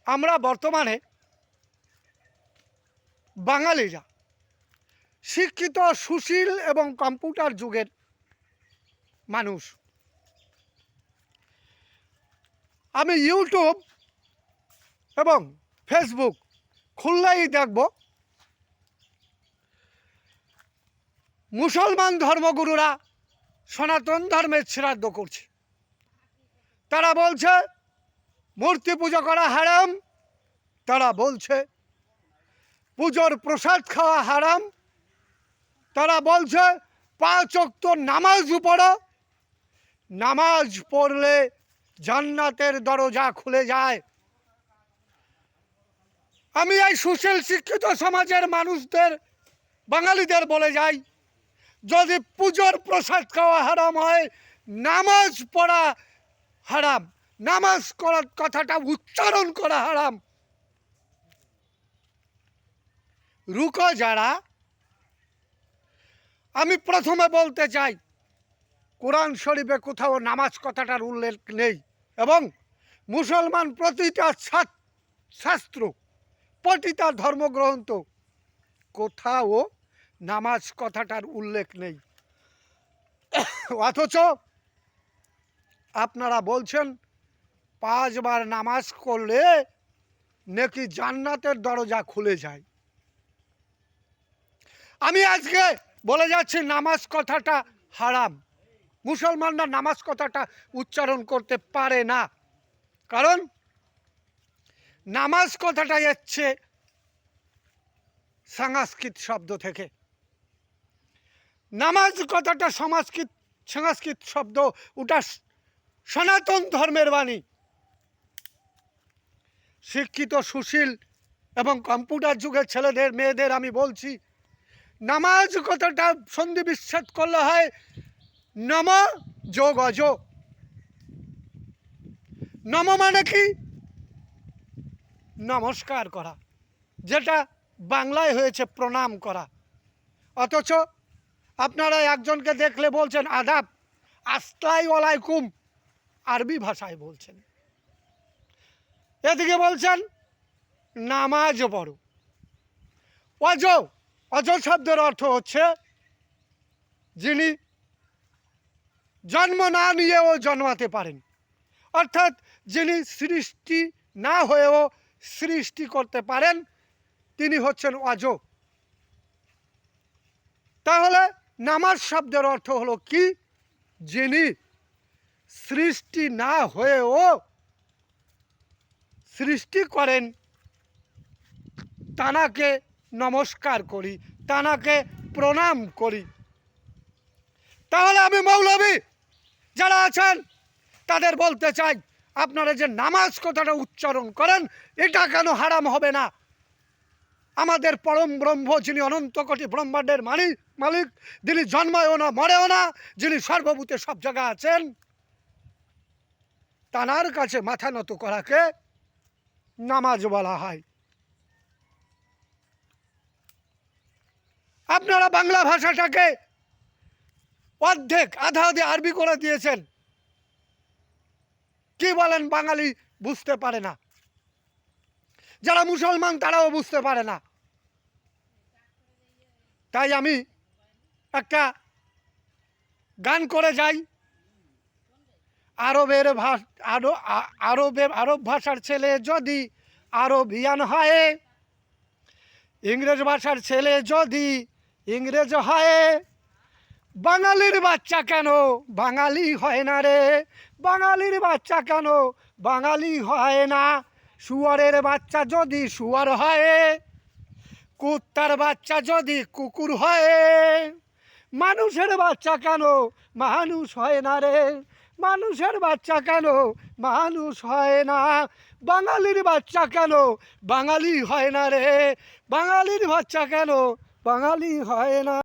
আমরা বর্তমানে বাঙালিরা শিক্ষিত, সুশীল এবং কম্পিউটার যুগের মানুষ। আমি ইউটিউব এবং ফেসবুক খুললেই দেখব মুসলমান ধর্মগুরুরা সনাতন ধর্মের শ্রাদ্ধ করছে। তারা বলছে মূর্তি পুজো করা হারাম, তারা বলছে পুজোর প্রসাদ খাওয়া হারাম, তারা বলছে 5 ওয়াক্ত নামাজ পড়ো, নামাজ পড়লে জান্নাতের দরজা খুলে যায়। আমি এই সুশীল শিক্ষিত সমাজের মানুষদের, বাঙালিদের বলে যাই, যদি পুজোর প্রসাদ খাওয়া হারাম হয়, নামাজ পড়া হারাম, নামাজ করার কথাটা উচ্চারণ করা হারাম। রুকো যারা, আমি প্রথমে বলতে চাই কোরআন শরীফে কোথাও নামাজ কথাটার উল্লেখ নেই, এবং মুসলমান প্রতিটা শাস্ত্র, প্রতিটা ধর্মগ্রন্থ কোথাও নামাজ কথাটার উল্লেখ নেই। অথচ আপনারা বলছেন 5 বার নামাজ করলে নাকি জান্নাতের দরজা খুলে যায়। আমি আজকে বলে যাচ্ছি নামাজ কথাটা হারাম। মুসলমানরা নামাজ কথাটা উচ্চারণ করতে পারে না, কারণ নামাজ কথাটা এসছে সংস্কৃত শব্দ থেকে। নামাজ কথাটা সংস্কৃত শব্দ, ওটা সনাতন ধর্মের বাণী। শিক্ষিত, সুশীল এবং কম্পিউটার যুগের ছেলেদের, মেয়েদের আমি বলছি, নামাজ কথাটা সন্ধি বিচ্ছেদ করলে হয় নম যোগ অজ। নম মানে কি? নমস্কার করা, যেটা বাংলায় হয়েছে প্রণাম করা। অথচ আপনারা একজনকে দেখলে বলছেন আদাব, আসসালামু আলাইকুম, আরবি ভাষায় বলছেন। এদিকে বলছেন নামাজ পড়ো। অজ, অজ শব্দের অর্থ হচ্ছে যিনি জন্ম না নিয়েও জন্মাতে পারেন, অর্থাৎ যিনি সৃষ্টি না হয়েও সৃষ্টি করতে পারেন, তিনি হচ্ছেন অজ। তাহলে নামাজ শব্দের অর্থ হলো কি? যিনি সৃষ্টি না হয়েও সৃষ্টি করেন, তানাকে নমস্কার করি, তানাকে প্রণাম করি। তাহলে আমি মৌলবী যারা আছেন তাদের বলতে চাই, আপনারা যে নামাজ কথাটা উচ্চারণ করেন, এটা কেন হারাম হবে না? আমাদের পরম ব্রহ্ম, যিনি অনন্ত কোটি ব্রহ্মাণ্ডের মালিক, যিনি জন্মায়ও না, মরেও না, যিনি সর্বভূতে সব জায়গায় আছেন, তানার কাছে মাথা নত করাকে নামাজ বলা হয়। আপনারা বাংলা ভাষাটাকে অর্ধেক আধা আরবি করে দিয়েছেন। কি বলেন? বাঙালি বুঝতে পারে না, যারা মুসলমান তারাও বুঝতে পারে না। তাই আমি একটা গান করে যাই। আরব ভাষার ছেলে যদি আরবিয়ান হয়, ইংরেজ ভাষার ছেলে যদি ইংরেজ হয়, বাঙালির বাচ্চা কেন বাঙালি হয় না রে? বাঙালির বাচ্চা কেন বাঙালি হয় না? শুয়ারের বাচ্চা যদি শুয়ার হয়, কুত্তার বাচ্চা যদি কুকুর হয়, মানুষের বাচ্চা কেন মানুষ হয় না রে? মানুষের বাচ্চা কেন মানুষ হয় না? বাঙালির বাচ্চা কেন বাঙালি হয় না রে? বাঙালির বাচ্চা কেন বাঙালি হয় না?